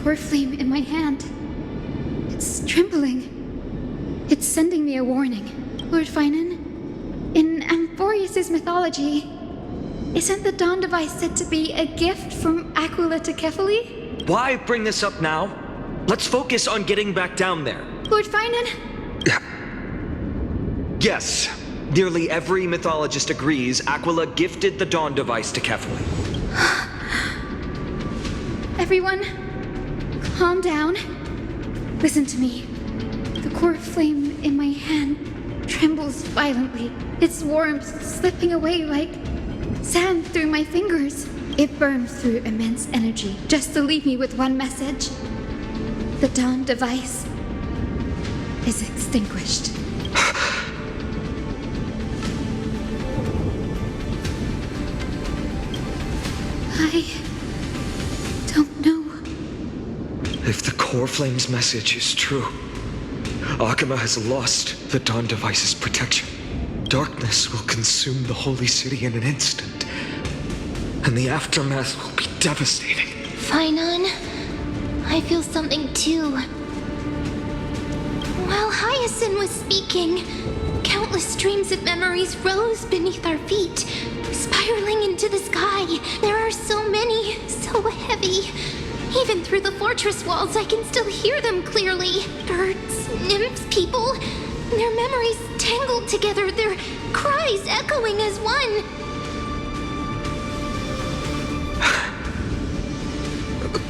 core flame in my hand. It's trembling. It's sending me a warning. Lord Finan, in Amphoreus' mythology, isn't the Dawn device said to be a gift from Aquila to Kefali? Why bring this up now? Let's focus on getting back down there. Lord Finan? Yes. Nearly every mythologist agrees Aquila gifted the Dawn device to Kefali. Everyone, calm down. Listen to me. The core flame in my hand trembles violently. Its warmth slipping away like sand through my fingers. It burns through immense energy just to leave me with one message. The Dawn device is extinguished. I don't know. If the core flame's message is true, Akama has lost the Dawn device's protection. Darkness will consume the holy city in an instant, and the aftermath will be devastating. Finan, I feel something too. While Hyacinth was speaking, countless streams of memories rose beneath our feet, spiraling into the sky. There are so many, so heavy. Even through the fortress walls, I can still hear them clearly. Birds, nymphs, people. Their memories tangled together, their cries echoing as one.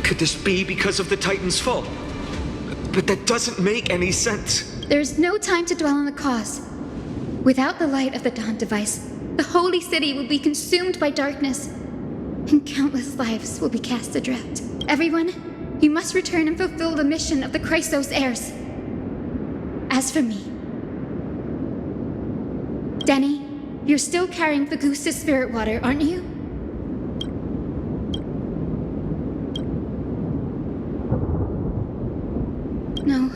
Could this be because of the Titan's fall? But that doesn't make any sense. There's no time to dwell on the cause. Without the light of the Dawn device, the holy city will be consumed by darkness, and countless lives will be cast adrift. Everyone, you must return and fulfill the mission of the Chrysos heirs. As for me, Denny, you're still carrying the goose's spirit water, aren't you? No.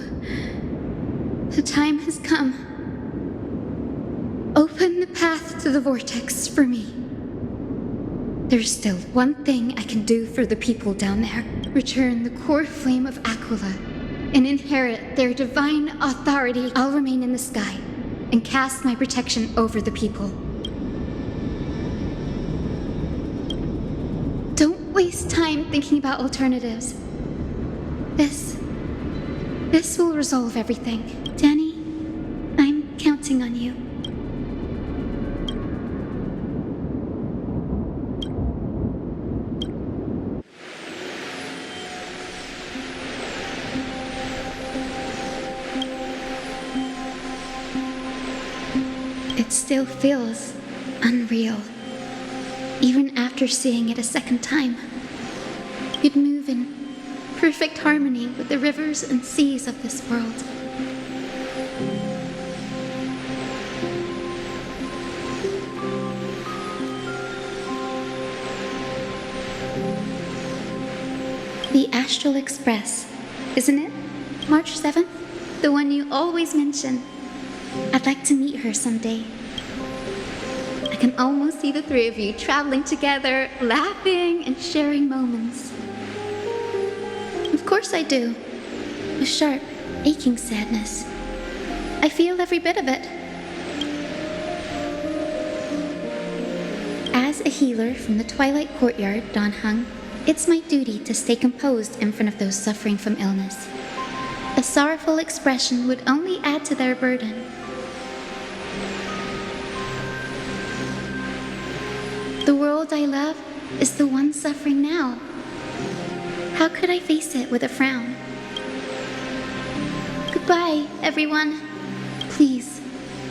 The time has come. Open the path to the vortex for me. There's still one thing I can do for the people down there. Return the core flame of Aquila and inherit their divine authority. I'll remain in the sky and cast my protection over the people. Don't waste time thinking about alternatives. This will resolve everything. Danny, I'm counting on you. It still feels unreal, even after seeing it a second time. You'd move in perfect harmony with the rivers and seas of this world. The Astral Express, isn't it? March 7th? The one you always mention. I'd like to meet her someday. I can almost see the three of you traveling together, laughing and sharing moments. Of course I do. A sharp, aching sadness. I feel every bit of it. As a healer from the Twilight Courtyard, Donhung, it's my duty to stay composed in front of those suffering from illness. A sorrowful expression would only add to their burden. The world I love is the one suffering now. How could I face it with a frown? Goodbye, everyone. Please,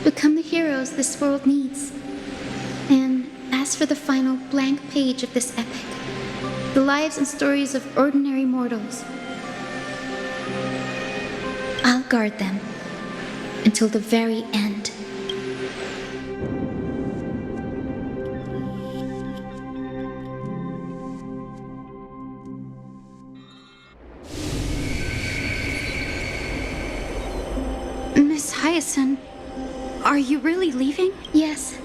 become the heroes this world needs. And as for the final blank page of this epic, the lives and stories of ordinary mortals, I'll guard them until the very end. Miss Hyacinth, are you really leaving? Yes.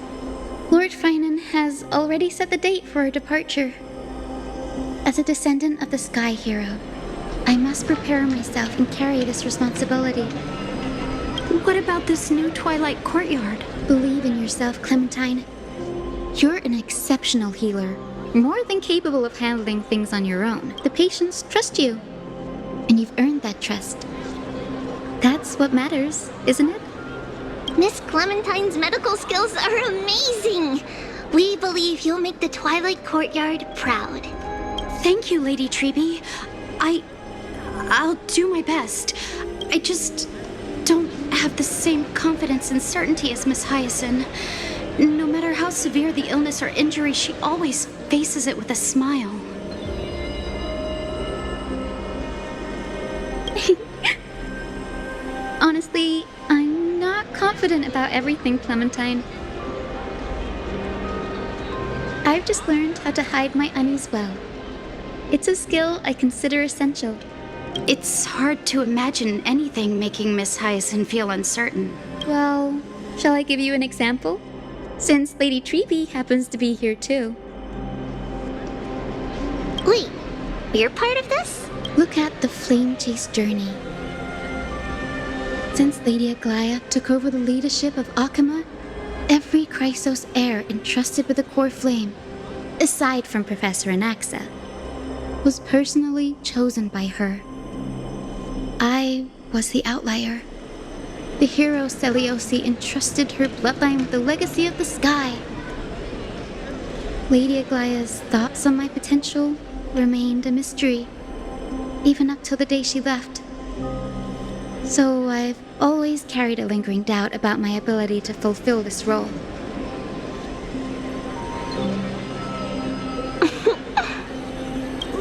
Lord Finan has already set the date for our departure. As a descendant of the Sky Hero, I must prepare myself and carry this responsibility. What about this new Twilight Courtyard? Believe in yourself, Clementine. You're an exceptional healer, more than capable of handling things on your own. The patients trust you, and you've earned that trust. That's what matters, isn't it? Miss Clementine's medical skills are amazing. We believe you'll make the Twilight Courtyard proud. Thank you, Lady Treby. I'll do my best. I just don't have the same confidence and certainty as Miss Hyacinth. No matter how severe the illness or injury, she always faces it with a smile. Honestly, I'm not confident about everything, Clementine. I've just learned how to hide my unease well. It's a skill I consider essential. It's hard to imagine anything making Miss Hyacinth feel uncertain. Well, shall I give you an example? Since Lady Treby happens to be here too. Wait, you're part of this? Look at the Flame Chase journey. Since Lady Aglaia took over the leadership of Akama, every Chrysos heir entrusted with the core flame, aside from Professor Anaxa, was personally chosen by her. I was the outlier. The hero Celiosi entrusted her bloodline with the legacy of the sky. Lady Aglaia's thoughts on my potential remained a mystery, even up till the day she left. So I've always carried a lingering doubt about my ability to fulfill this role.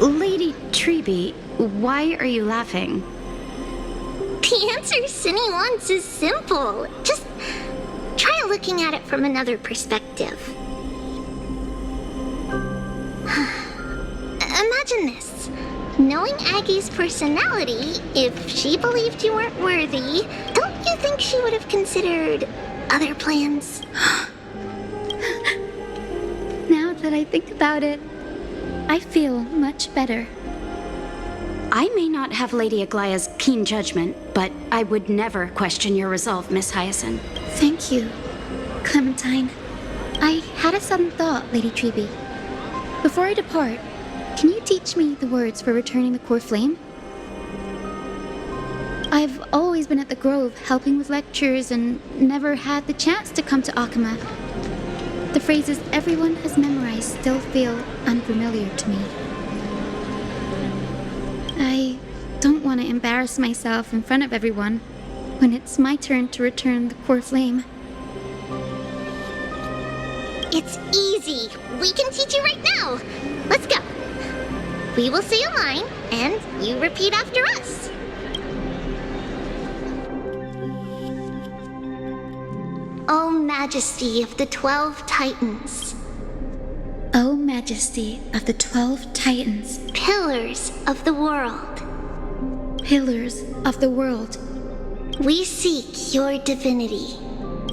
Lady Treby, why are you laughing? The answer Cindy wants is simple. Just try looking at it from another perspective. Imagine this. Knowing Aggie's personality, if she believed you weren't worthy, don't you think she would have considered other plans? Now that I think about it, I feel much better. I may not have Lady Aglaia's keen judgment, but I would never question your resolve, Miss Hyacinth. Thank you, Clementine. I had a sudden thought, Lady Treby. Before I depart, can you teach me the words for returning the core flame? I've always been at the Grove helping with lectures and never had the chance to come to Akama. The phrases everyone has memorized still feel unfamiliar to me. I don't want to embarrass myself in front of everyone when it's my turn to return the core flame. It's easy. We can teach you right now. Let's go. We will say a line, and you repeat after us. O Majesty of the 12 Titans, O Majesty of the 12 Titans, Pillars of the World, Pillars of the World, we seek your divinity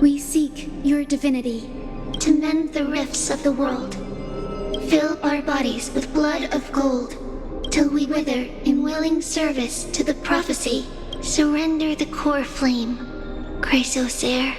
we seek your divinity to mend the rifts of the world. Fill our bodies with blood of gold till we wither in willing service to the prophecy. Surrender the core flame, Chrysos heir.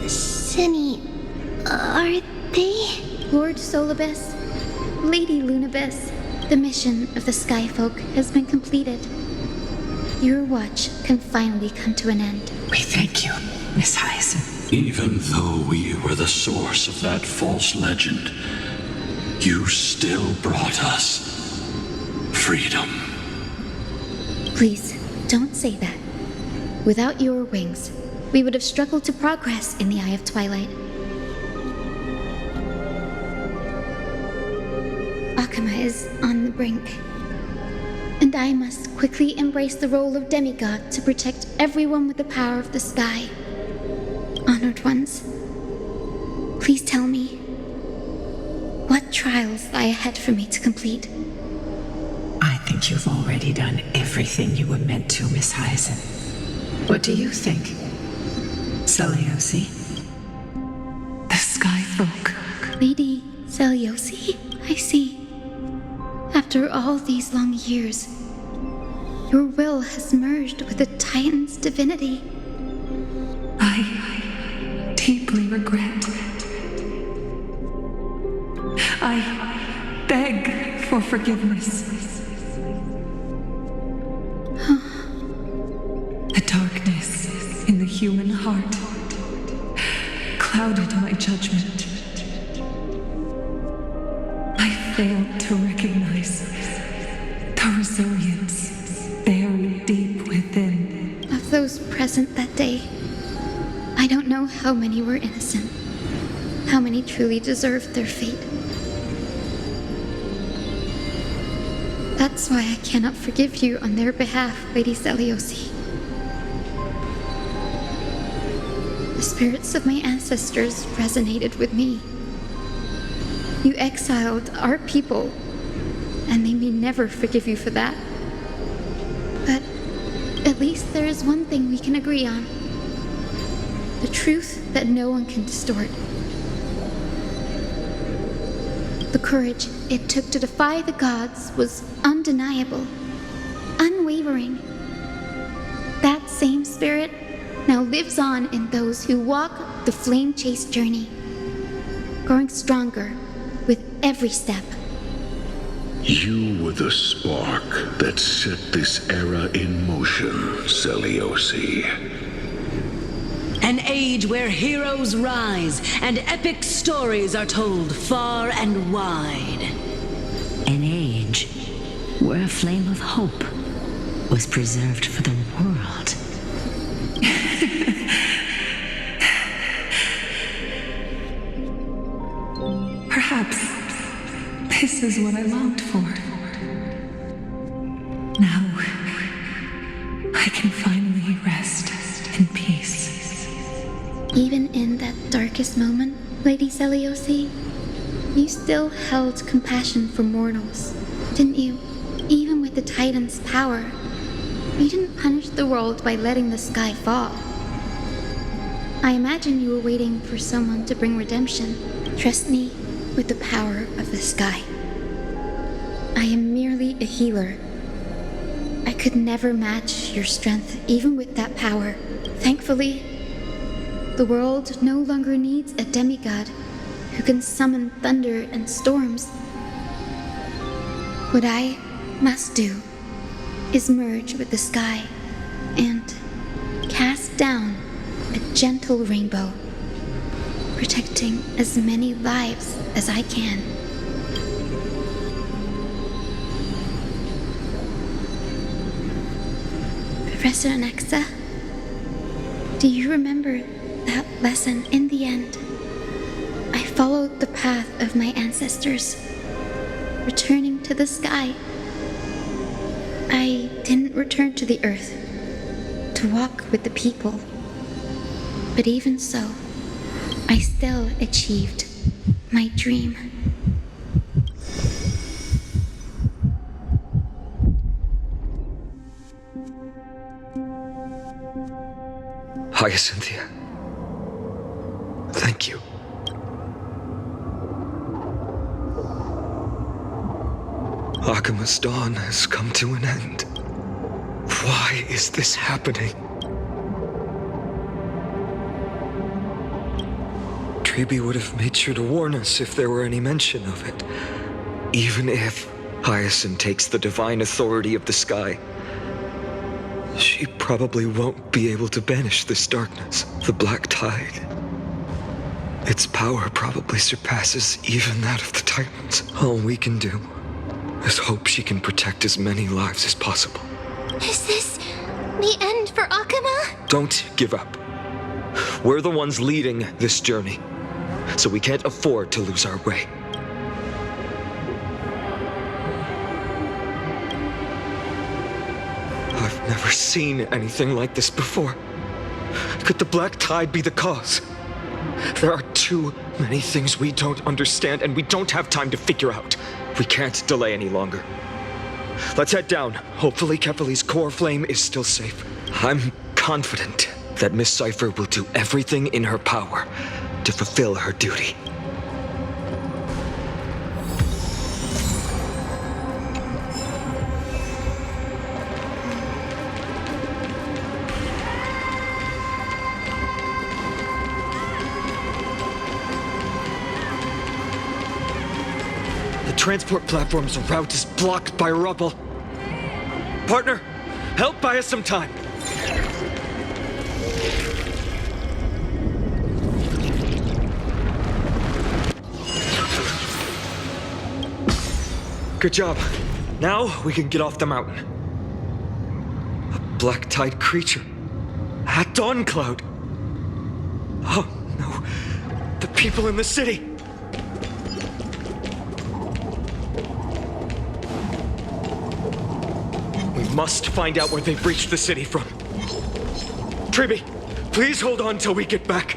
Cindy, are they? Lord Solibus, Lady Lunabis, the mission of the Skyfolk has been completed. Your watch can finally come to an end. We thank you, Miss Hyacinth. Even though we were the source of that false legend, you still brought us freedom. Please, don't say that. Without your wings, we would have struggled to progress in the Eye of Twilight. Akama is on the brink. And I must quickly embrace the role of demigod to protect everyone with the power of the sky. Honored ones, please tell me, what trials lie ahead for me to complete? I think you've already done everything you were meant to, Miss Hyacinth. What do you think? Seliosi? The Sky Folk. Lady Seliosi? I see. After all these long years, your will has merged with the Titan's divinity. I deeply regret. I beg for forgiveness. The darkness in the human heart clouded my judgment. I failed to recognize the resilience buried deep within. Of those present that day, I don't know how many were innocent, how many truly deserved their fate. That's why I cannot forgive you on their behalf, Lady Seliosi. The spirits of my ancestors resonated with me. You exiled our people, and they may never forgive you for that. But at least there is one thing we can agree on. The truth that no one can distort. The courage it took to defy the gods was undeniable, unwavering. That same spirit now lives on in those who walk the flame-chased journey, growing stronger with every step. You were the spark that set this era in motion, Seliosi. An age where heroes rise and epic stories are told far and wide. An age where a flame of hope was preserved for the world. Perhaps this is what I longed for. Now, I can finally rest in peace. Even in that darkest moment, Lady Seliosi, you still held compassion for mortals, didn't you? Even with the Titan's power, you didn't punish the world by letting the sky fall. I imagine you were waiting for someone to bring redemption. Trust me with the power of the sky. I am merely a healer. I could never match your strength, even with that power. Thankfully, the world no longer needs a demigod who can summon thunder and storms. What I must do is merge with the sky and cast down a gentle rainbow, protecting as many lives as I can. Professor Anaxa, do you remember that lesson in the end? I followed the path of my ancestors, returning to the sky. I didn't return to the earth to walk with the people, but even so, I still achieved my dream. Hyacinthia. Thank you. Akima's dawn has come to an end. Why is this happening? Treeby would have made sure to warn us if there were any mention of it. Even if Hyacinth takes the divine authority of the sky, she probably won't be able to banish this darkness, the black tide. Its power probably surpasses even that of the Titans. All we can do is hope she can protect as many lives as possible. Is this the end for Akuma? Don't give up. We're the ones leading this journey, so we can't afford to lose our way. never seen anything like this before. Could the Black Tide be the cause? There are too many things we don't understand, and we don't have time to figure out. We can't delay any longer. Let's head down. Hopefully Kefali's core flame is still safe. I'm confident that Miss Cypher will do everything in her power to fulfill her duty. The transport platform's route is blocked by rubble. Partner, help buy us some time. Good job. Now we can get off the mountain. A black tide creature. At Dawn Cloud. Oh no. The people in the city. We must find out where they breached the city from. Triby, please hold on till we get back.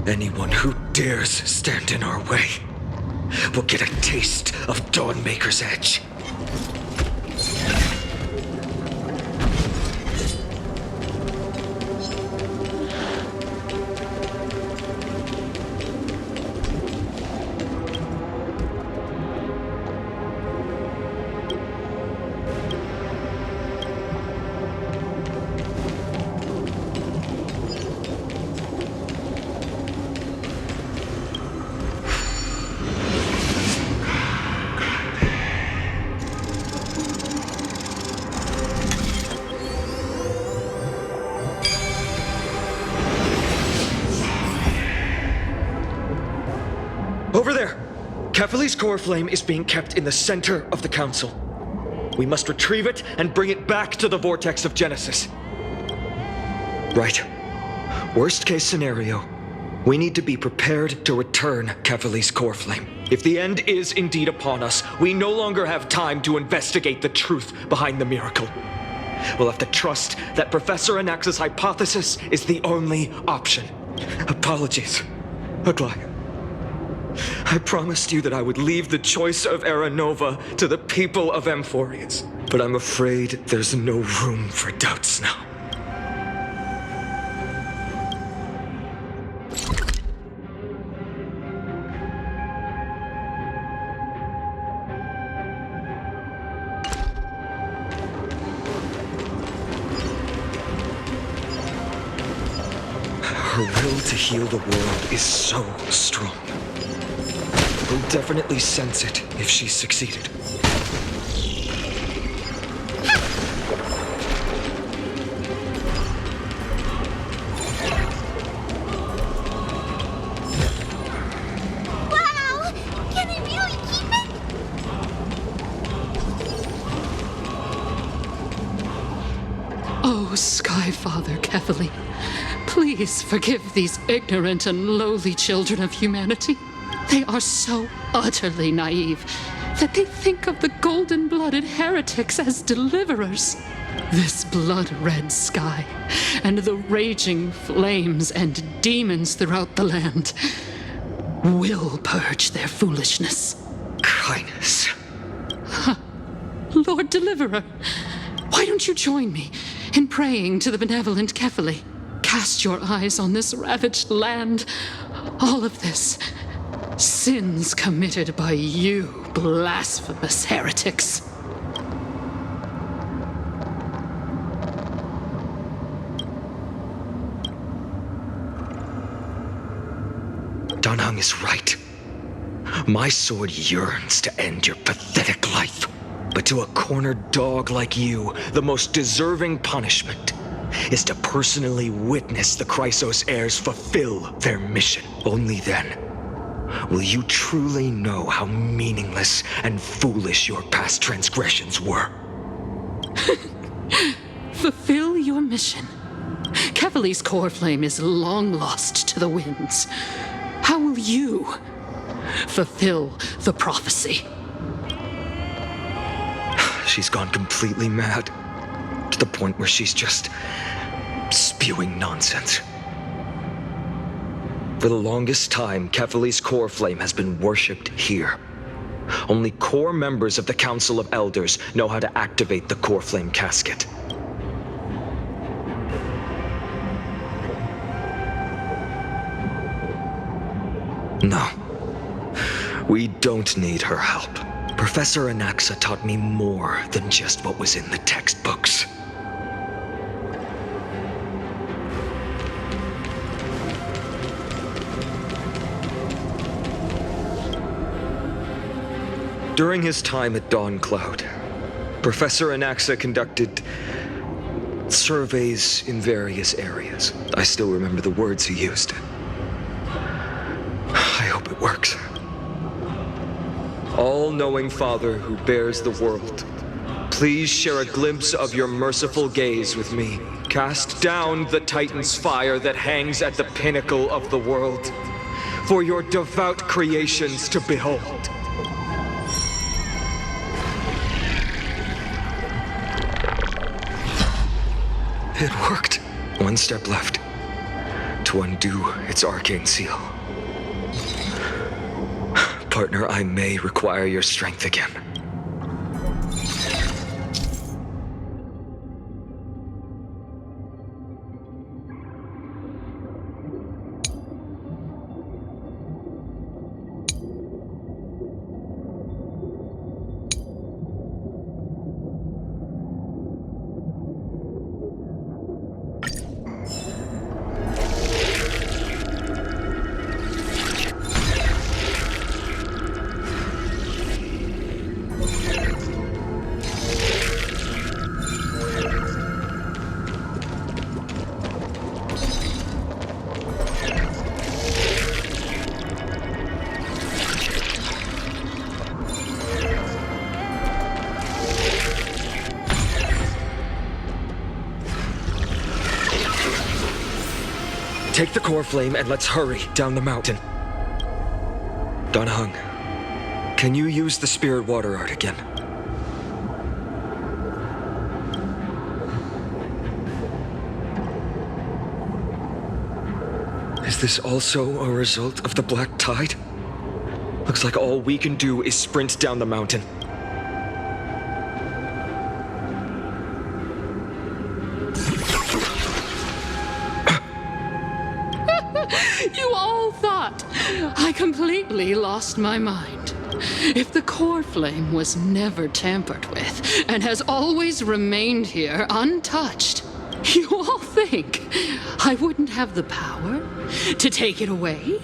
Anyone who dares stand in our way will get a taste of Dawnmaker's edge. Over there! Kefali's core flame is being kept in the center of the council. We must retrieve it and bring it back to the vortex of Genesis. Right. Worst case scenario, we need to be prepared to return Kefali's core flame. If the end is indeed upon us, we no longer have time to investigate the truth behind the miracle. We'll have to trust that Professor Anax's hypothesis is the only option. Apologies, Aglaia. I promised you that I would leave the choice of Era Nova to the people of Amphoreus, but I'm afraid there's no room for doubts now. Her will to heal the world is so strong. We'll definitely sense it if she succeeded. Wow! Can I really keep it? Oh, Skyfather Kefali, please forgive these ignorant and lowly children of humanity. They are so utterly naive that they think of the golden-blooded heretics as deliverers. This blood-red sky and the raging flames and demons throughout the land will purge their foolishness. Kindness. Lord Deliverer, why don't you join me in praying to the benevolent Kefali? Cast your eyes on this ravaged land. All of this, sins committed by you, blasphemous heretics. Danheng is right. My sword yearns to end your pathetic life. But to a cornered dog like you, the most deserving punishment is to personally witness the Chrysos heirs fulfill their mission. Only then will you truly know how meaningless and foolish your past transgressions were. Fulfill your mission. Kevali's core flame is long lost to the winds. How will you fulfill the prophecy? She's gone completely mad, to the point where she's just spewing nonsense. For the longest time, Kefali's core flame has been worshipped here. Only core members of the Council of Elders know how to activate the core flame casket. No. We don't need her help. Professor Anaxa taught me more than just what was in the textbooks. During his time at Dawn Cloud, Professor Anaxa conducted surveys in various areas. I still remember the words he used. I hope it works. All-knowing Father who bears the world, please share a glimpse of your merciful gaze with me. Cast down the Titan's fire that hangs at the pinnacle of the world, for your devout creations to behold. It worked. One step left to undo its arcane seal. Partner, I may require your strength again. Take the core flame and let's hurry down the mountain. Donhung, can you use the spirit water art again? Is this also a result of the Black Tide? Looks like all we can do is sprint down the mountain. You all thought I completely lost my mind. If the core flame was never tampered with and has always remained here untouched, you all think I wouldn't have the power to take it away?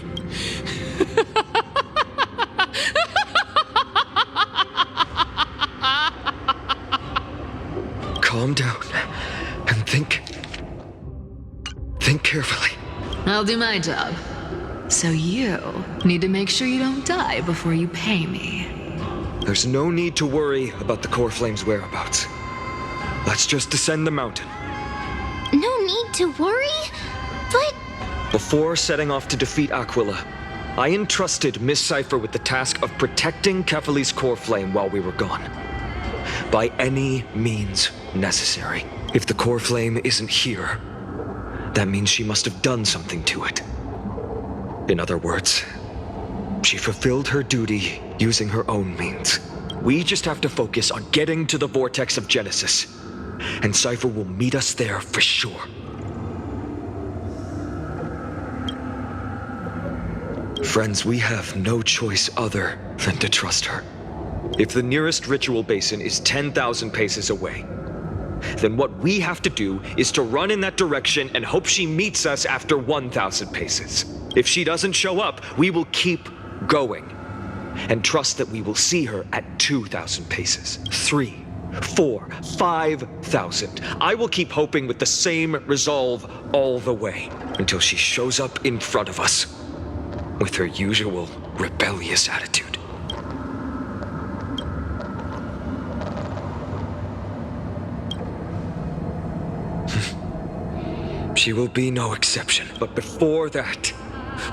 Calm down and think carefully. I'll do my job. So you need to make sure you don't die before you pay me. There's no need to worry about the core flame's whereabouts. Let's just descend the mountain. No need to worry? But... Before setting off to defeat Aquila, I entrusted Miss Cipher with the task of protecting Kefali's core flame while we were gone. By any means necessary. If the core flame isn't here, that means she must have done something to it. In other words, she fulfilled her duty using her own means. We just have to focus on getting to the vortex of Genesis, and Cipher will meet us there for sure. Friends, we have no choice other than to trust her. If the nearest ritual basin is 10,000 paces away, then what we have to do is to run in that direction and hope she meets us after 1,000 paces. If she doesn't show up, we will keep going and trust that we will see her at 2,000 paces, 3, 4, 5,000. I will keep hoping with the same resolve all the way until she shows up in front of us with her usual rebellious attitude. She will be no exception. But before that,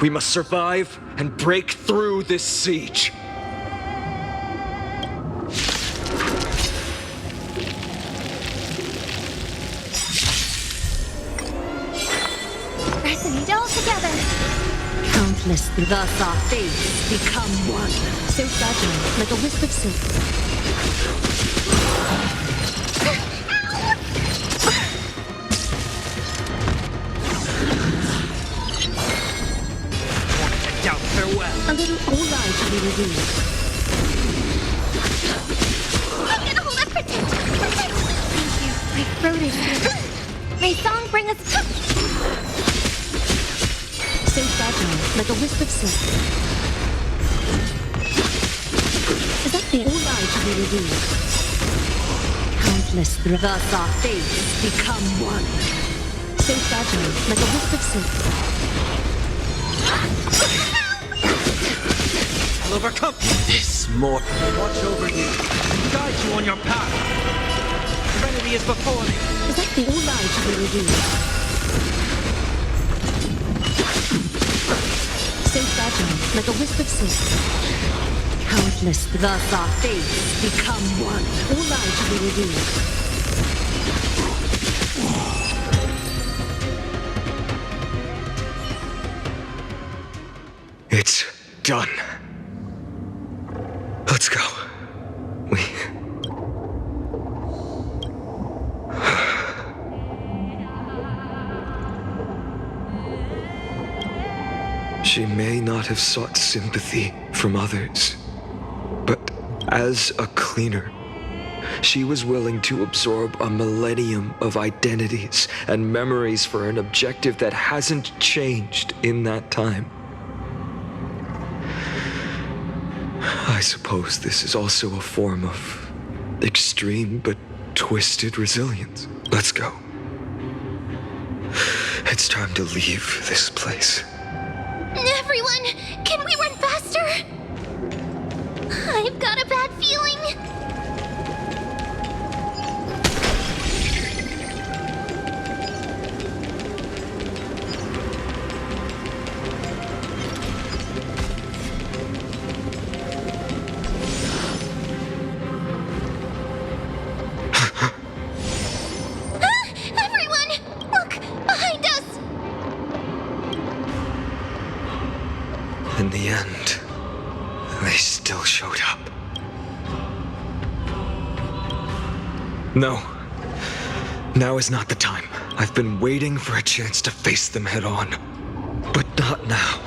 we must survive and break through this siege. Resonate all together. Countless thus our fates become one. So fragile, like a wisp of silk. Farewell. A little all lies to be revealed. I'm gonna hold up protect. Thank you. My throat is here. May song bring us. So fragile, like a wisp of silk. Is that fair? All lies to be revealed. Countless thus our fates become one. So fragile, like a wisp of silk. I'll overcome this mortal. Watch over you and guide you on your path. Serenity is before me. Is that the all lies to be revealed? So fragile, like a wisp of silk. Countless thus our fates become one. All lies to be revealed. It's done. Let's go. She may not have sought sympathy from others, but as a cleaner, she was willing to absorb a millennium of identities and memories for an objective that hasn't changed in that time. I suppose this is also a form of extreme but twisted resilience. Let's go. It's time to leave this place. Everyone, can we run faster? I've got a bad feeling. Everyone, look behind us. In the end, they still showed up. No. Now is not the time. I've been waiting for a chance to face them head on. But not now.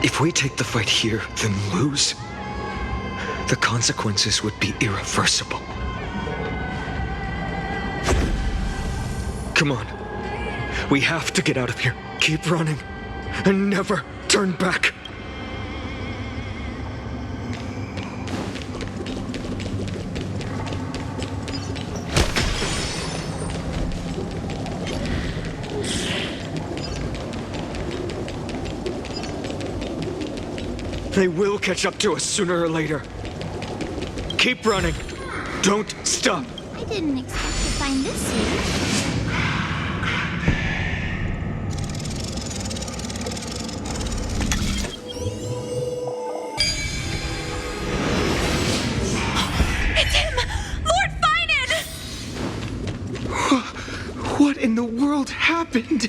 If we take the fight here, then lose, the consequences would be irreversible. Come on. We have to get out of here. Keep running. And never turn back. They will catch up to us sooner or later. Keep running. Don't stop. I didn't expect to find this here. What in the world happened?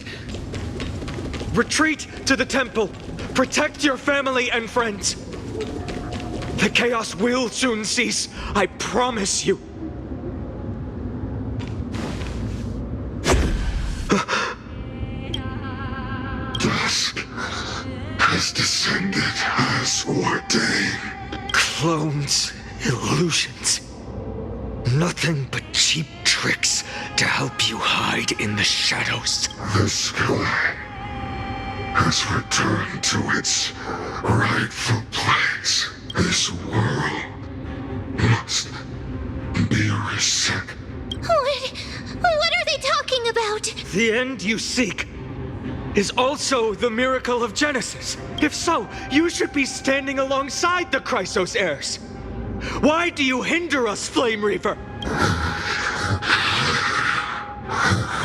Retreat to the temple. Protect your family and friends. The chaos will soon cease. I promise you. Dusk has descended as ordained. Clones, illusions. Nothing but cheap tricks to help you hide in the shadows. The sky has returned to its rightful place. This world must be reset. What are they talking about? The end you seek is also the miracle of Genesis. If so, you should be standing alongside the Chrysos heirs. Why do you hinder us, Flame Reaver?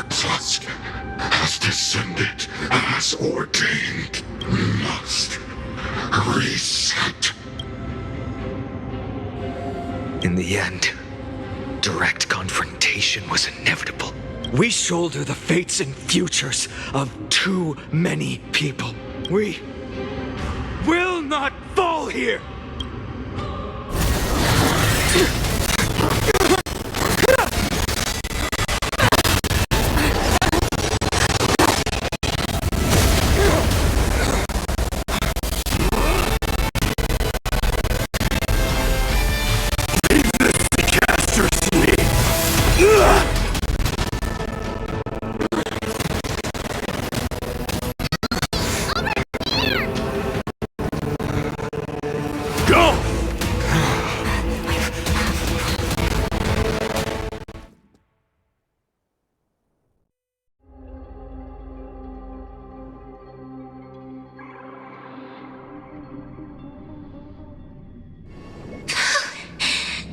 Dusk has descended as ordained. We must reset. In the end, direct confrontation was inevitable. We shoulder the fates and futures of too many people. We will not fall here!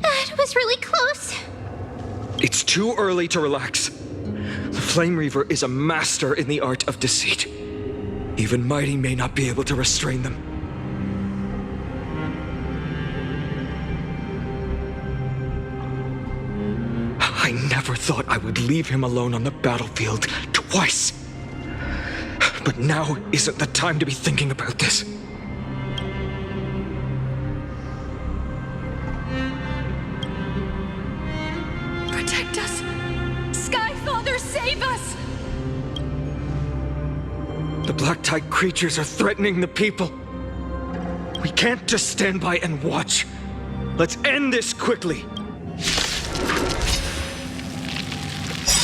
That was really close. It's too early to relax. The Flame Reaver is a master in the art of deceit. Even Mighty may not be able to restrain them. I never thought I would leave him alone on the battlefield twice. But now isn't the time to be thinking about this. Protect us! Sky Father, save us! The black-tide creatures are threatening the people. We can't just stand by and watch. Let's end this quickly.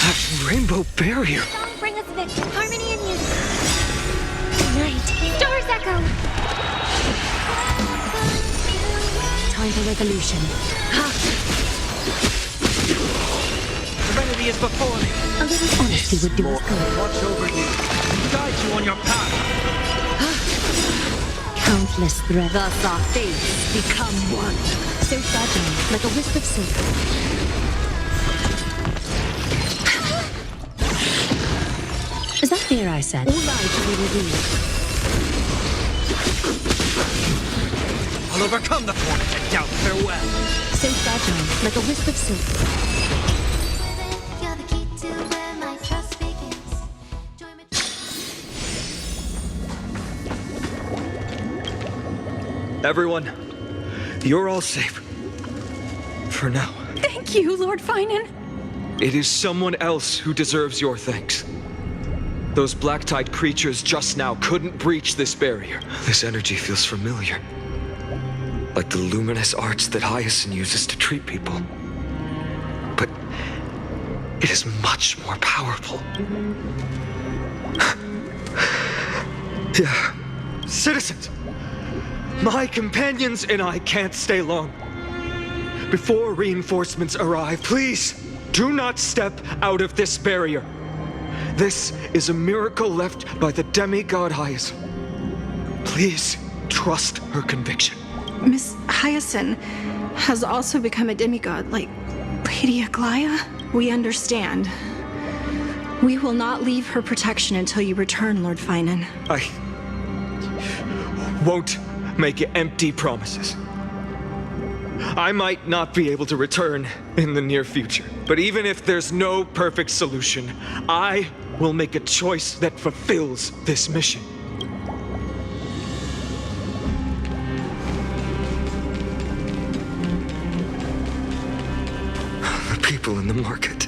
That rainbow barrier. Song bring us victory, harmony and unity. Night, stars echo. Time for revolution. Serenity is before me. A little honesty would do us good. Watch over you and guide you on your path. Countless threads. Thus our fates become one. So fragile, like a wisp of silk. Is that fear I said? All lives will be revealed. I'll overcome the force and doubt farewell. So fragile, like a wisp of silk. You're the key to where my trust begins. Join me. Everyone, you're all safe. For now. Thank you, Lord Finan. It is someone else who deserves your thanks. Those black-tide creatures just now couldn't breach this barrier. This energy feels familiar. Like the luminous arts that Hyacinth uses to treat people. But it is much more powerful. Yeah. Citizens! My companions and I can't stay long. Before reinforcements arrive, please do not step out of this barrier. This is a miracle left by the demigod Hyacinth. Please trust her conviction. Miss Hyacinth has also become a demigod, like Lady Aglaya. We understand. We will not leave her protection until you return, Lord Finan. I won't make empty promises. I might not be able to return in the near future, but even if there's no perfect solution, I will make a choice that fulfills this mission. The people in the market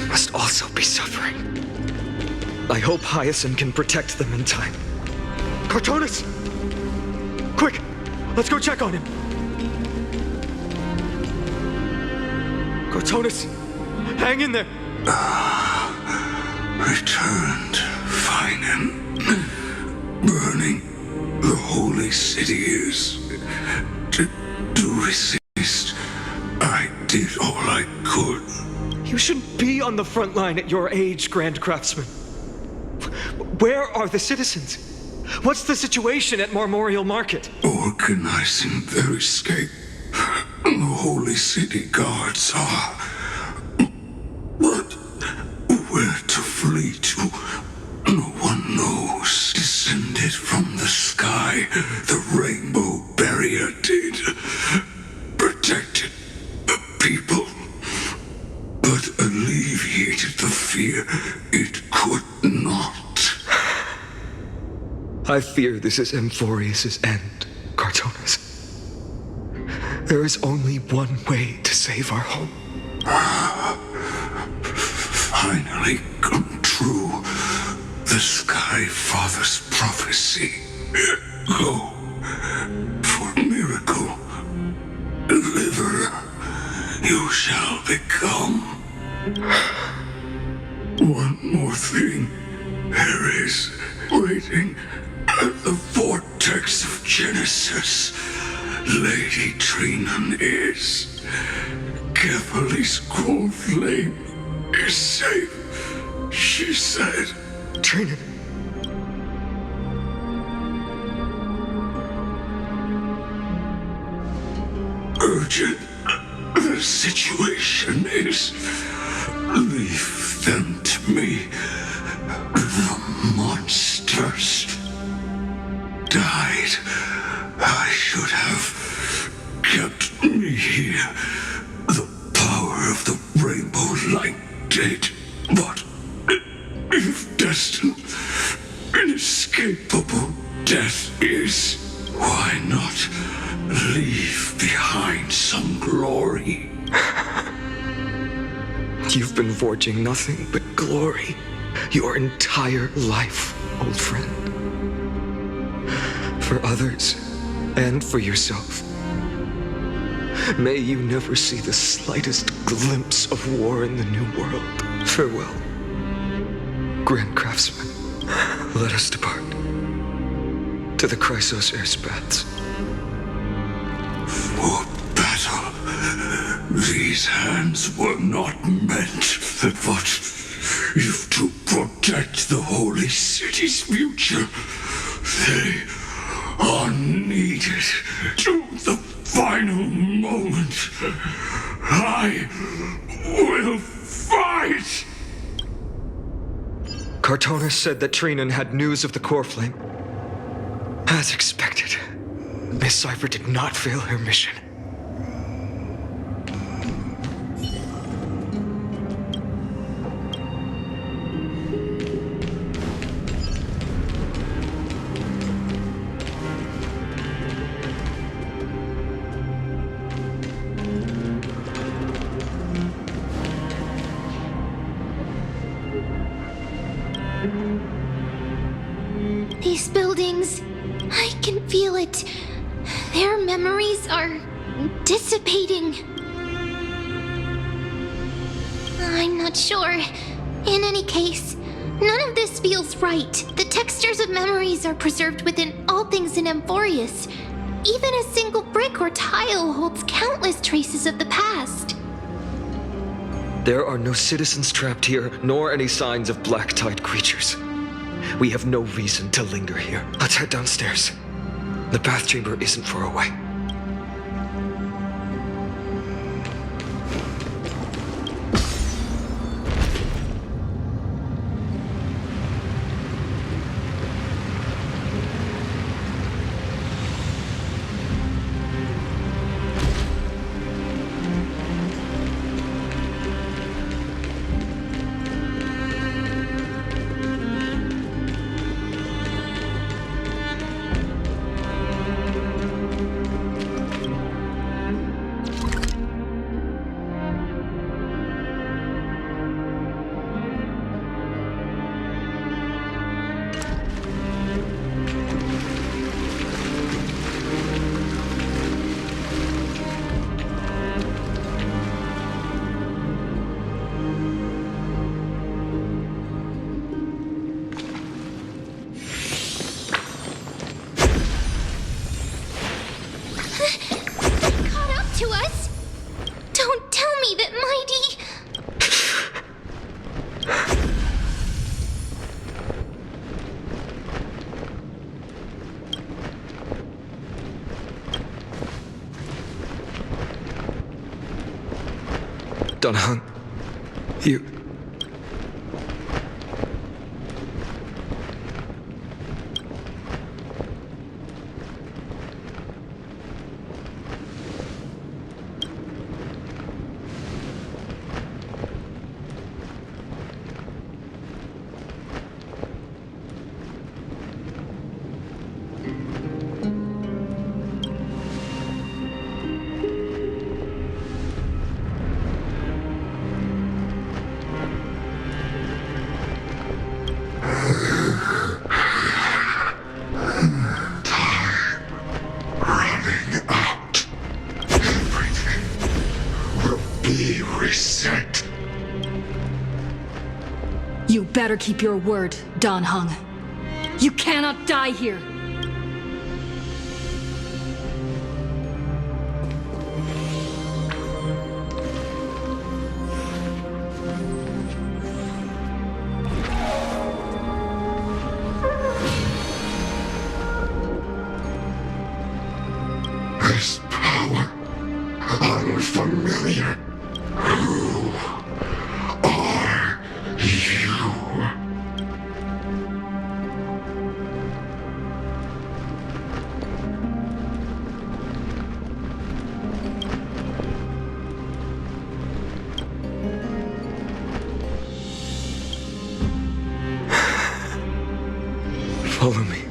must also be suffering. I hope Hyacinth can protect them in time. Cartonis! Quick! Let's go check on him! Cartonis! Hang in there! Returned, Finan. Burning the holy city is to resist. I did all I could. You shouldn't be on the front line at your age, Grand Craftsman. Where are the citizens? What's the situation at Marmorial Market? Organizing their escape. The holy city guards are. But where to flee? fleet who no one knows descended from the sky. The rainbow barrier did. Protected the people, but alleviated the fear it could not. I fear this is Amphoreus' end, Cartonis. There is only one way to save our home. Finally come true. The Sky Father's prophecy. Go for miracle. Deliverer, you shall become. One more thing. There is waiting at the vortex of Genesis. Lady Trinan is. Kefali's core flame is safe, she said. Trinan. Urgent. The situation is. Leave them to me. The monsters died. I should have kept me here. The power of the rainbow light did. But if destined, inescapable death is, why not leave behind some glory? You've been forging nothing but glory your entire life, old friend. For others, and for yourself. May you never see the slightest glimpse of war in the New World. Farewell, Grand Craftsman. Let us depart to the Chrysos Airspaths. For battle, these hands were not meant, but if to protect the Holy City's future, they are needed to the final moment. I will fight! Cartonis said that Trinan had news of the core flame. As expected, Miss Cipher did not fail her mission. These buildings, I can feel it. Their memories are dissipating. I'm not sure. In any case, none of this feels right. The textures of memories are preserved within all things in Amphoreus. Even a single brick or tile holds countless traces of the past. There are no citizens trapped here, nor any signs of black-tide creatures. We have no reason to linger here. Let's head downstairs. The bath chamber isn't far away. Donahun, you... better keep your word, Dan Heng. You cannot die here. This power, unfamiliar. Who are you? Follow me.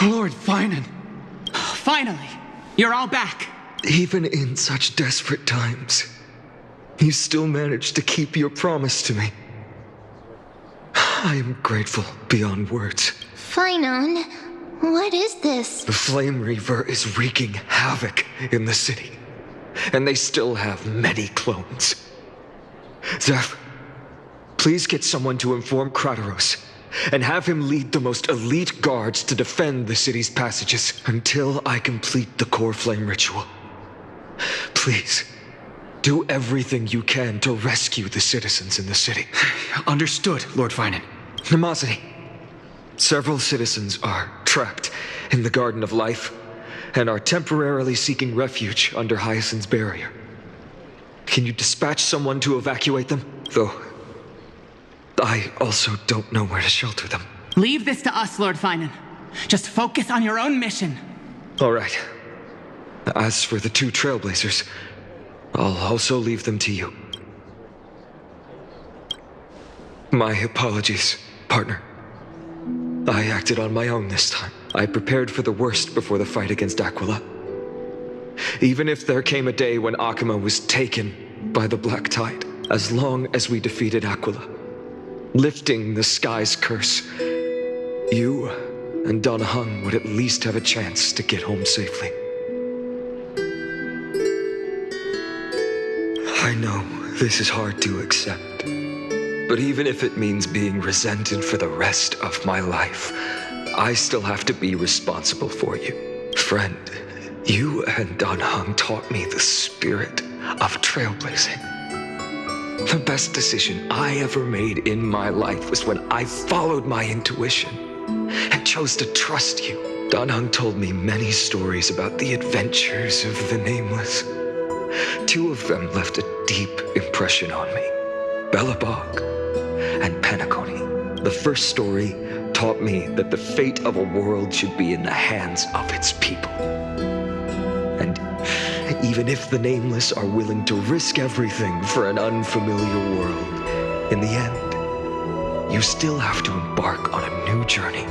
Lord Finan! Finally! You're all back! Even in such desperate times, you still managed to keep your promise to me. I am grateful beyond words. Finan, what is this? The Flame Reaver is wreaking havoc in the city, and they still have many clones. Zeph, please get someone to inform Kratos, and have him lead the most elite guards to defend the city's passages until I complete the Core Flame ritual. Please, do everything you can to rescue the citizens in the city. Understood, Lord Finan. Nemazity, several citizens are trapped in the Garden of Life and are temporarily seeking refuge under Hyacinth's barrier. Can you dispatch someone to evacuate them? Though, I also don't know where to shelter them. Leave this to us, Lord Finan. Just focus on your own mission. All right. As for the two Trailblazers, I'll also leave them to you. My apologies, partner. I acted on my own this time. I prepared for the worst before the fight against Aquila. Even if there came a day when Akima was taken by the Black Tide, as long as we defeated Aquila, lifting the sky's curse, you and Dan Heng would at least have a chance to get home safely. I know this is hard to accept, but even if it means being resented for the rest of my life, I still have to be responsible for you. Friend, you and Dan Heng taught me the spirit of trailblazing. The best decision I ever made in my life was when I followed my intuition and chose to trust you. Dan Heng told me many stories about the adventures of the Nameless. Two of them left a deep impression on me, Belobog and Penacony. The first story taught me that the fate of a world should be in the hands of its people. And even if the Nameless are willing to risk everything for an unfamiliar world, in the end, you still have to embark on a new journey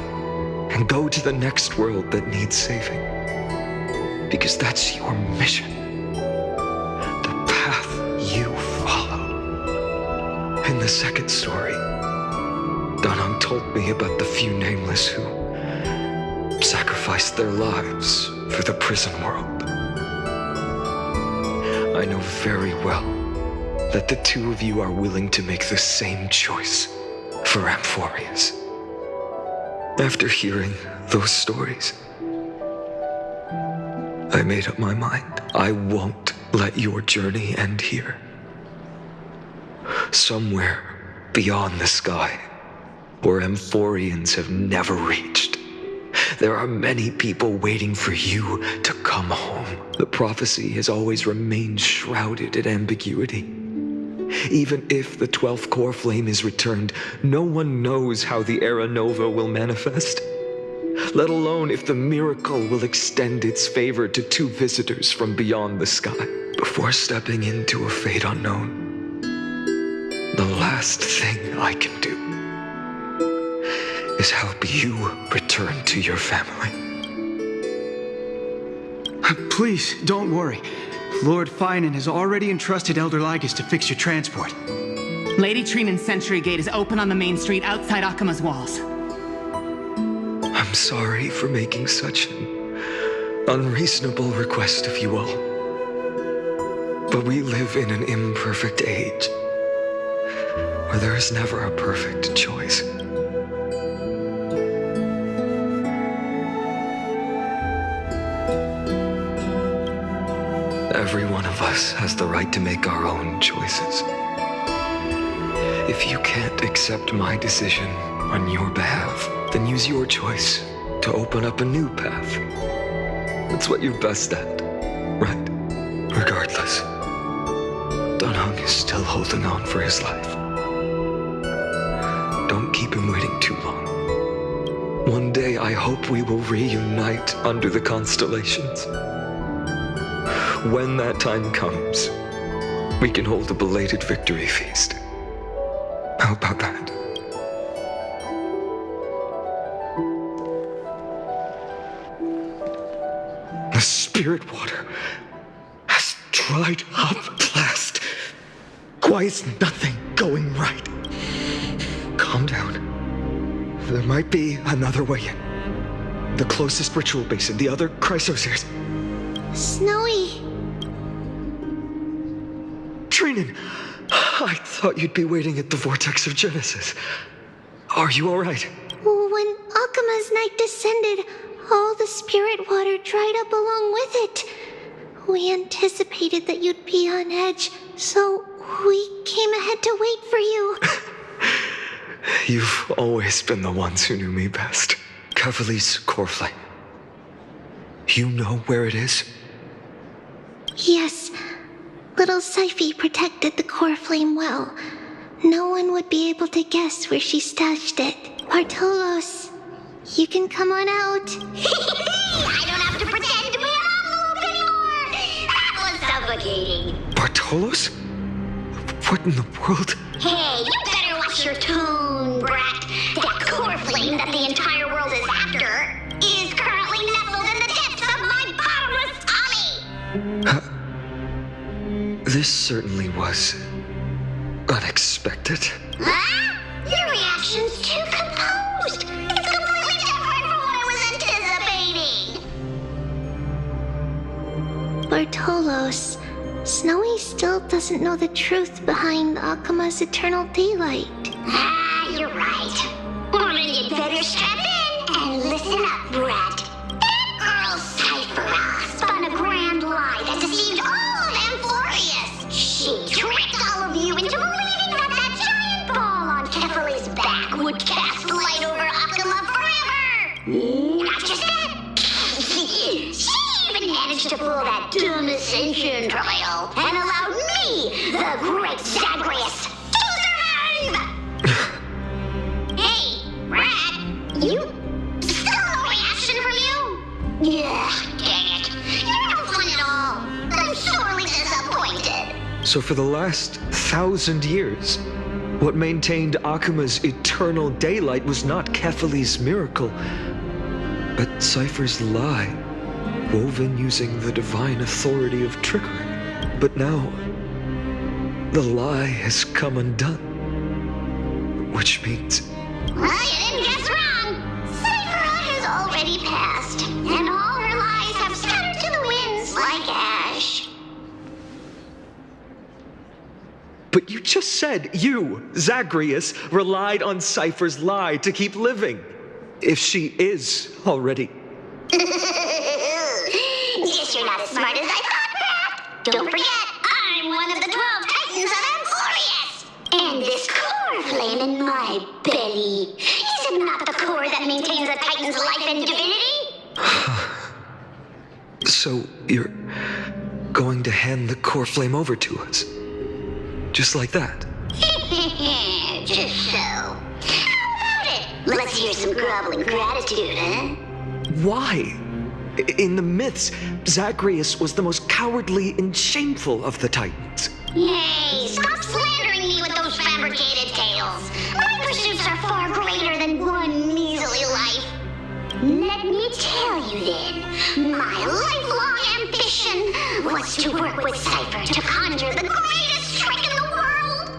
and go to the next world that needs saving. Because that's your mission. The path you follow. In the second story, Dan Heng told me about the few Nameless who sacrificed their lives for the prison world. I know very well that the two of you are willing to make the same choice for Amphoreus. After hearing those stories, I made up my mind. I won't let your journey end here. Somewhere beyond the sky, where Amphoreans have never reached, there are many people waiting for you to come home. The prophecy has always remained shrouded in ambiguity. Even if the 12th core flame is returned, no one knows how the Era Nova will manifest, let alone if the miracle will extend its favor to two visitors from beyond the sky. Before stepping into a fate unknown, the last thing I can do is help you return to your family. Please, don't worry. Lord Finan has already entrusted Elder Lygus to fix your transport. Lady Trinan's sentry gate is open on the main street outside Akima's walls. I'm sorry for making such an unreasonable request of you all. But we live in an imperfect age, where there is never a perfect choice. Every one of us has the right to make our own choices. If you can't accept my decision on your behalf, then use your choice to open up a new path. That's what you're best at, right? Regardless, Dunhung is still holding on for his life. Don't keep him waiting too long. One day I hope we will reunite under the constellations. When that time comes, we can hold a belated victory feast. How about that? The spirit water has dried up at last. Why is nothing going right? Calm down. There might be another way in. The closest ritual basin, the other chrysospheres. Snowy. Trinan, I thought you'd be waiting at the vortex of Genesis. Are you all right? When Akima's night descended, all the spirit water dried up along with it. We anticipated that you'd be on edge, so we came ahead to wait for you. You've always been the ones who knew me best. Kevali's core flame. You know where it is? Yes. Little Syphi protected the core flame well. No one would be able to guess where she stashed it. Bartolos, you can come on out. I don't have to pretend to be an envelope anymore! That was suffocating. Bartolos? What in the world? Hey, you better watch your tone, brat. That core flame that the entire world is after is currently nestled in the depths of my bottomless tummy! This certainly was unexpected. Huh? Your reaction's too composed. It's completely different from what I was anticipating. Bartolos, Snowy still doesn't know the truth behind Akima's eternal daylight. Ah, you're right. Well, then you'd better strap in and listen up, brat. That girl Cyphera spun a grand lie that deceived all of Amphoreus. She tricked all of you into believing that giant ball on Kefali's back would cast light over Akima forever. Not just that. She even managed to pull that dumb ascension trial and allowed me, the great Zagreus, to survive! Hey, Rat, you still no reaction from you? Yeah, dang it. You're no fun at all. I'm sorely disappointed. So for the last 1,000 years, what maintained Akima's eternal daylight was not Kefali's miracle, but Cypher's lie, woven using the divine authority of trickery. But now, the lie has come undone, which means... Well, you didn't guess wrong. Cyphera has already passed, and all her lies have scattered to the winds like ash. But you just said you, Zagreus, relied on Cypher's lie to keep living. If she is already... Guess you're not as smart as I thought, Pat. Don't forget, I'm one of the 12 Titans of Amphoreus. And this core flame in my belly, is it not the core that maintains a Titan's life and divinity? So you're going to hand the core flame over to us? Just like that? Just so. How about it? Let's hear some groveling gratitude, huh? Why? In the myths, Zagreus was the most cowardly and shameful of the Titans. Hey, stop slandering me with those fabricated tales. My pursuits are far greater than one measly life. Let me tell you then, my lifelong ambition was to work with Cypher to conjure the greatest trick in the world.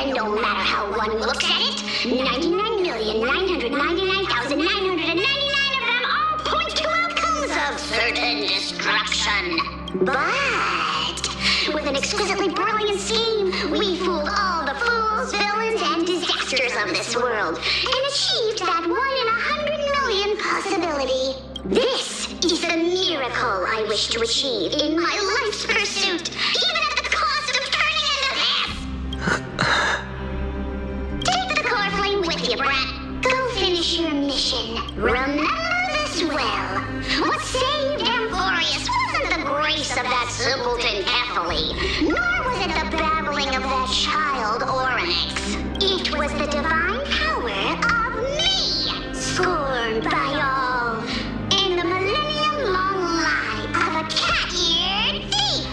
And no matter how one looks at it, 99,999,999 of them all point to outcomes of certain destruction. But with an exquisitely brilliant scheme, we fooled all the fools, villains, and disasters of this world, and achieved that 1 in 100 million possibility. This is the miracle I wish to achieve in my life's pursuit, even at the cost of turning into this! Take the core flame with you, brat. Go finish your mission. Remember this well. What saved Amphoreus wasn't the grace of that simpleton Kefali, nor was it the babbling of that child Oryx. It was the divine power of me, scorned by all, in the millennium-long lie of a cat-eared thief.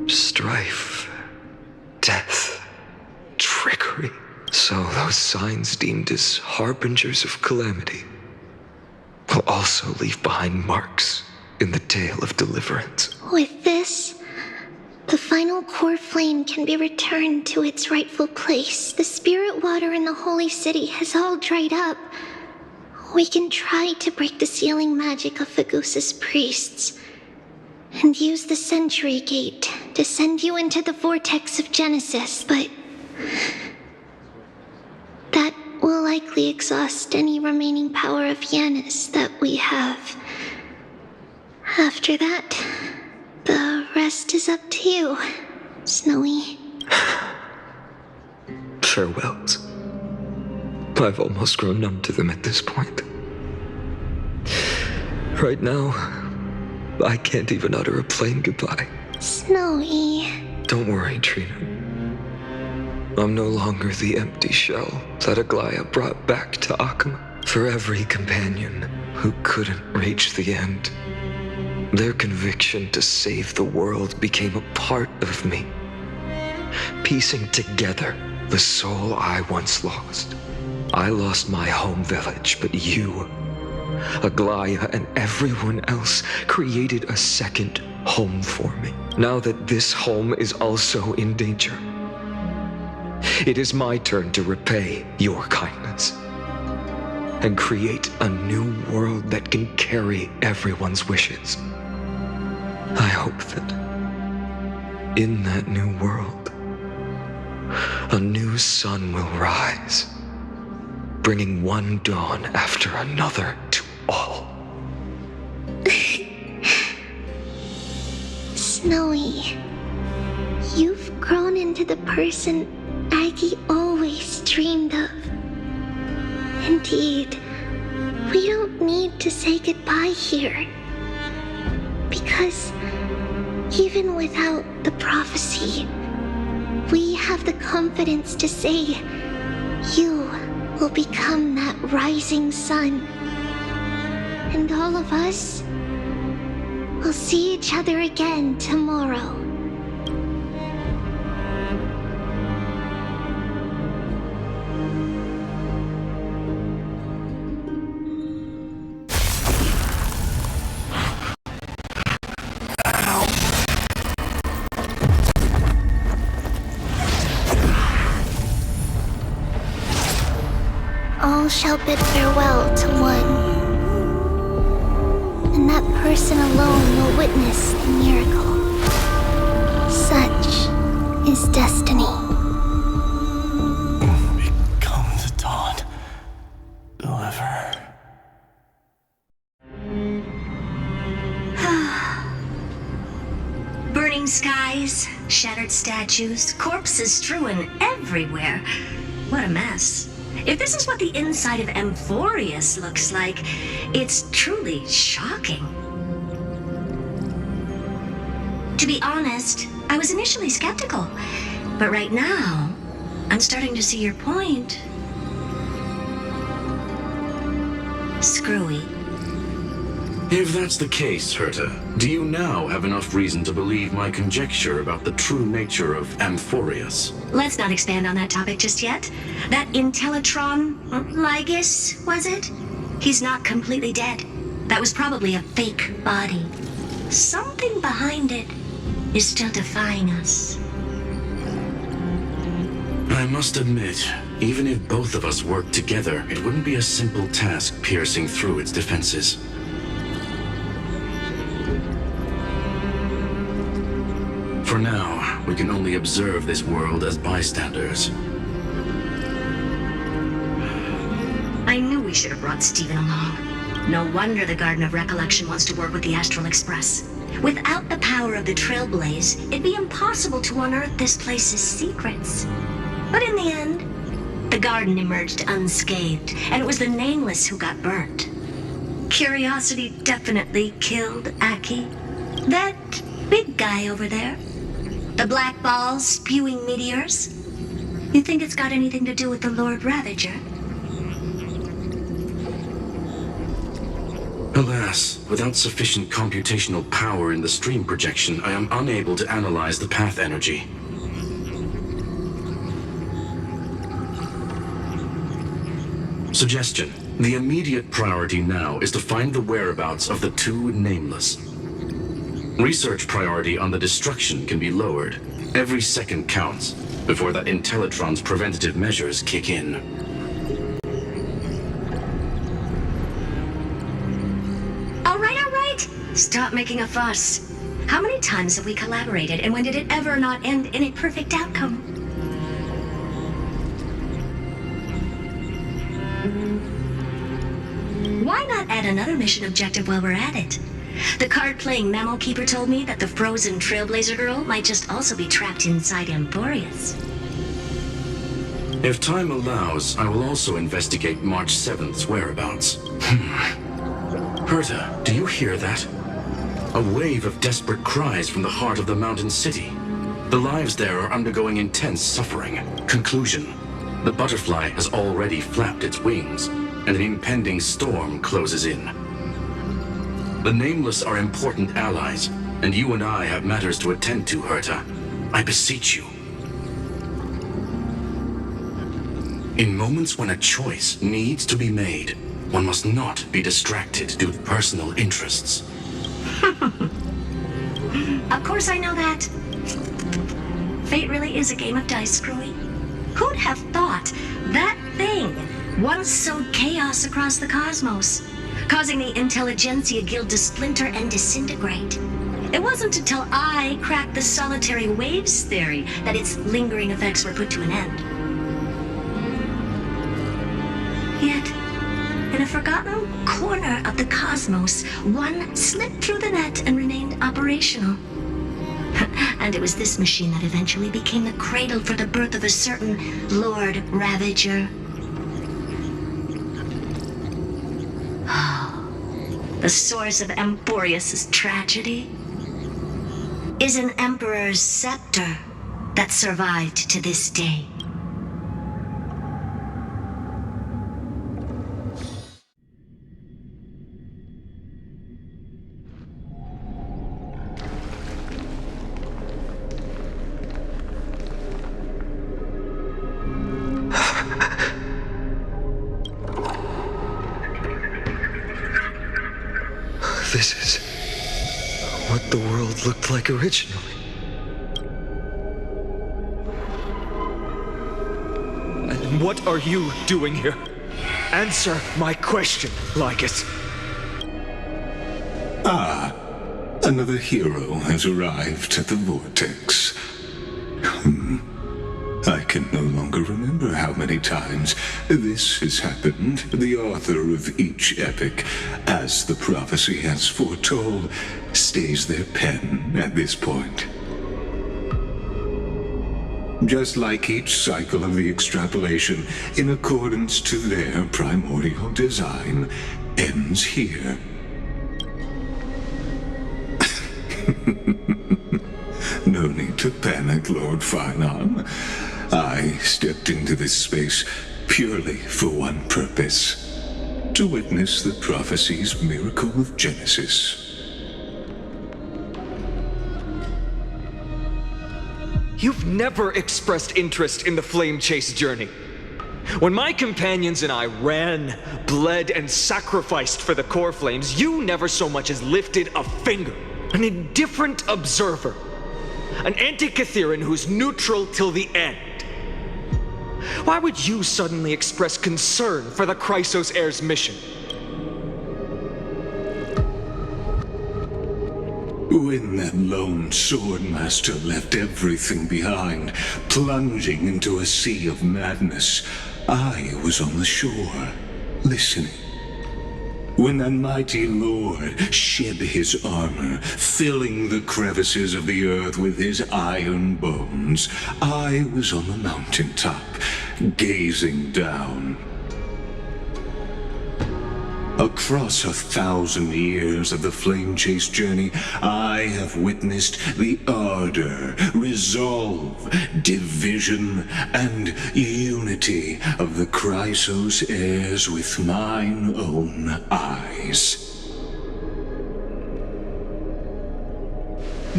Strife, death, trickery. So those signs deemed as harbingers of calamity will also leave behind marks in the tale of deliverance. With this, the final core flame can be returned to its rightful place. The spirit water in the holy city has all dried up. We can try to break the sealing magic of Fagusa's priests and use the Century Gate to send you into the vortex of Genesis, but that will likely exhaust any remaining power of Yanis that we have. After that, the rest is up to you, Snowy. Farewells. I've almost grown numb to them at this point. Right now, I can't even utter a plain goodbye. Snowy. Don't worry, Trina. I'm no longer the empty shell that Aglaya brought back to Akama. For every companion who couldn't reach the end, their conviction to save the world became a part of me, piecing together the soul I once lost. I lost my home village, but you, Aglaya, and everyone else created a second home for me. Now that this home is also in danger, it is my turn to repay your kindness and create a new world that can carry everyone's wishes. I hope that in that new world, a new sun will rise, bringing one dawn after another to all. Snowy, you've grown into the person Aggie always dreamed of. Indeed, we don't need to say goodbye here. Because even without the prophecy, we have the confidence to say you will become that rising sun. And all of us will see each other again tomorrow. All shall bid farewell to one, and that person alone will witness the miracle. Such is destiny. Become the dawn. Deliver. Burning skies, shattered statues, corpses strewn everywhere. What a mess. If this is what the inside of Amphoreus looks like, it's truly shocking. To be honest, I was initially skeptical, but right now, I'm starting to see your point. Screwy. If that's the case, Herta, do you now have enough reason to believe my conjecture about the true nature of Amphoreus? Let's not expand on that topic just yet. That Intellitron, Lygus, was it? He's not completely dead. That was probably a fake body. Something behind it is still defying us. I must admit, even if both of us worked together, it wouldn't be a simple task piercing through its defenses. For now, we can only observe this world as bystanders. I knew we should have brought Stephen along. No wonder the Garden of Recollection wants to work with the Astral Express. Without the power of the Trailblaze, it'd be impossible to unearth this place's secrets. But in the end, the garden emerged unscathed, and it was the Nameless who got burnt. Curiosity definitely killed Aki. That big guy over there. The black balls spewing meteors. You think it's got anything to do with the Lord Ravager? Alas, without sufficient computational power in the stream projection, I am unable to analyze the path energy. Suggestion. The immediate priority now is to find the whereabouts of the two Nameless. Research priority on the destruction can be lowered. Every second counts before that Intellitron's preventative measures kick in. Stop making a fuss. How many times have we collaborated, and when did it ever not end in a perfect outcome? Why not add another mission objective while we're at it? The card-playing memo keeper told me that the frozen Trailblazer girl might just also be trapped inside Amphoreus. If time allows, I will also investigate March 7th's whereabouts. Herta, do you hear that? A wave of desperate cries from the heart of the mountain city. The lives there are undergoing intense suffering. Conclusion. The butterfly has already flapped its wings, and an impending storm closes in. The Nameless are important allies, and you and I have matters to attend to, Herta. I beseech you. In moments when a choice needs to be made, one must not be distracted due to personal interests. Of course I know that. Fate really is a game of dice screwing. Who'd have thought that thing once sowed chaos across the cosmos, causing the Intelligentsia Guild to splinter and disintegrate? It wasn't until I cracked the solitary waves theory that its lingering effects were put to an end. Yet, in a forgotten corner of the cosmos, one slipped through the net and remained operational. And it was this machine that eventually became the cradle for the birth of a certain Lord Ravager. The source of Amphoreus' tragedy is an emperor's scepter that survived to this day. This is what the world looked like originally. And what are you doing here? Answer my question, Lygus. Ah, another hero has arrived at the Vortex. I can no longer remember how many times this has happened. The author of each epic, as the prophecy has foretold, stays their pen at this point. Just like each cycle of the extrapolation, in accordance to their primordial design, ends here. No need to panic, Lord Finon. I stepped into this space purely for one purpose. to witness the prophecy's miracle of Genesis. You've never expressed interest in the flame chase journey. When my companions and I ran, bled, and sacrificed for the core flames, you never so much as lifted a finger. An indifferent observer. An anti-Catharan who's neutral till the end. Why would you suddenly express concern for the Chrysos heir's mission? When that lone swordmaster left everything behind, plunging into a sea of madness, I was on the shore, listening. When that mighty lord shed his armor, filling the crevices of the earth with his iron bones, I was on the mountaintop, gazing down. Across 1,000 years of the flame chase journey, I have witnessed the ardor, resolve, division, and unity of the Chrysos heirs with mine own eyes.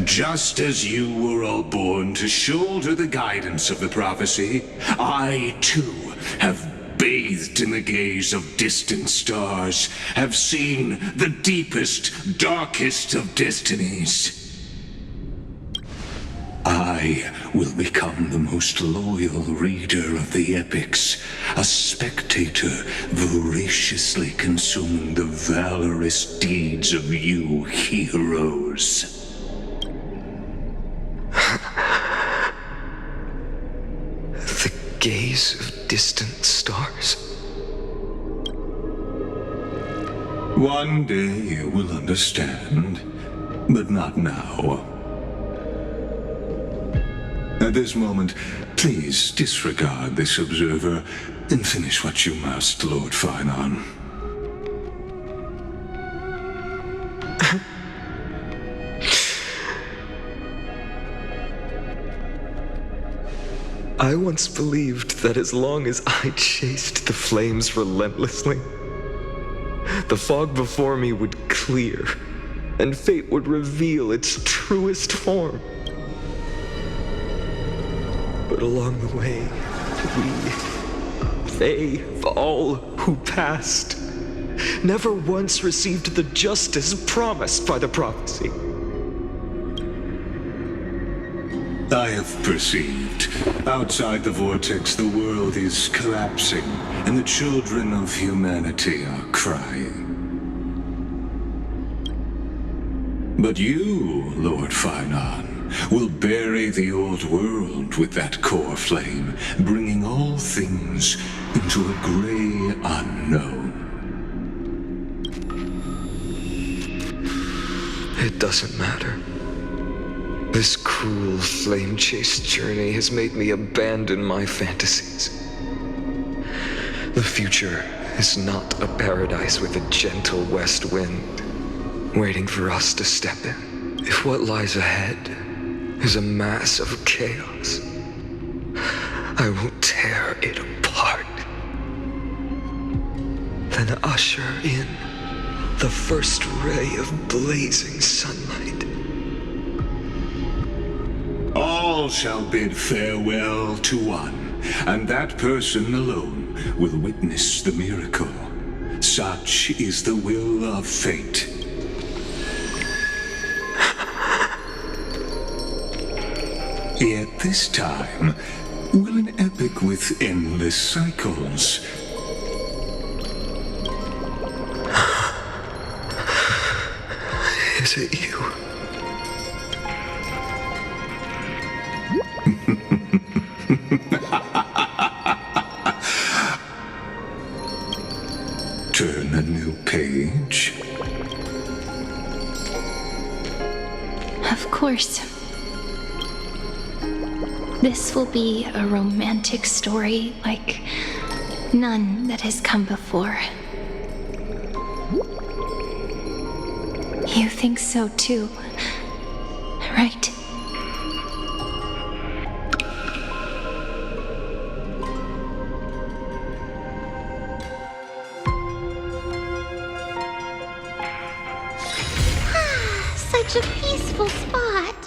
Just as you were all born to shoulder the guidance of the prophecy, I too have bathed in the gaze of distant stars, have seen the deepest, darkest of destinies. I will become the most loyal reader of the epics, a spectator voraciously consuming the valorous deeds of you heroes. The gaze of distant stars. One day you will understand, but not now. At this moment, please disregard this observer and finish what you must, Lord Finon. I once believed that as long as I chased the flames relentlessly, the fog before me would clear, and fate would reveal its truest form. But along the way, they, all who passed, never once received the justice promised by the prophecy. I have perceived. Outside the vortex, the world is collapsing, and the children of humanity are crying. But you, Lord Finon, will bury the old world with that core flame, bringing all things into a gray unknown. It doesn't matter. This cruel flame chase journey has made me abandon my fantasies. The future is not a paradise with a gentle west wind, waiting for us to step in. If what lies ahead is a mass of chaos, I will tear it apart. Then usher in the first ray of blazing sunlight. All shall bid farewell to one, and that person alone will witness the miracle. Such is the will of fate. Yet this time, will an epic with endless cycles Is it you? turn a new page? Of course. This will be a romantic story like none that has come before. You think so too, right? such a peaceful spot.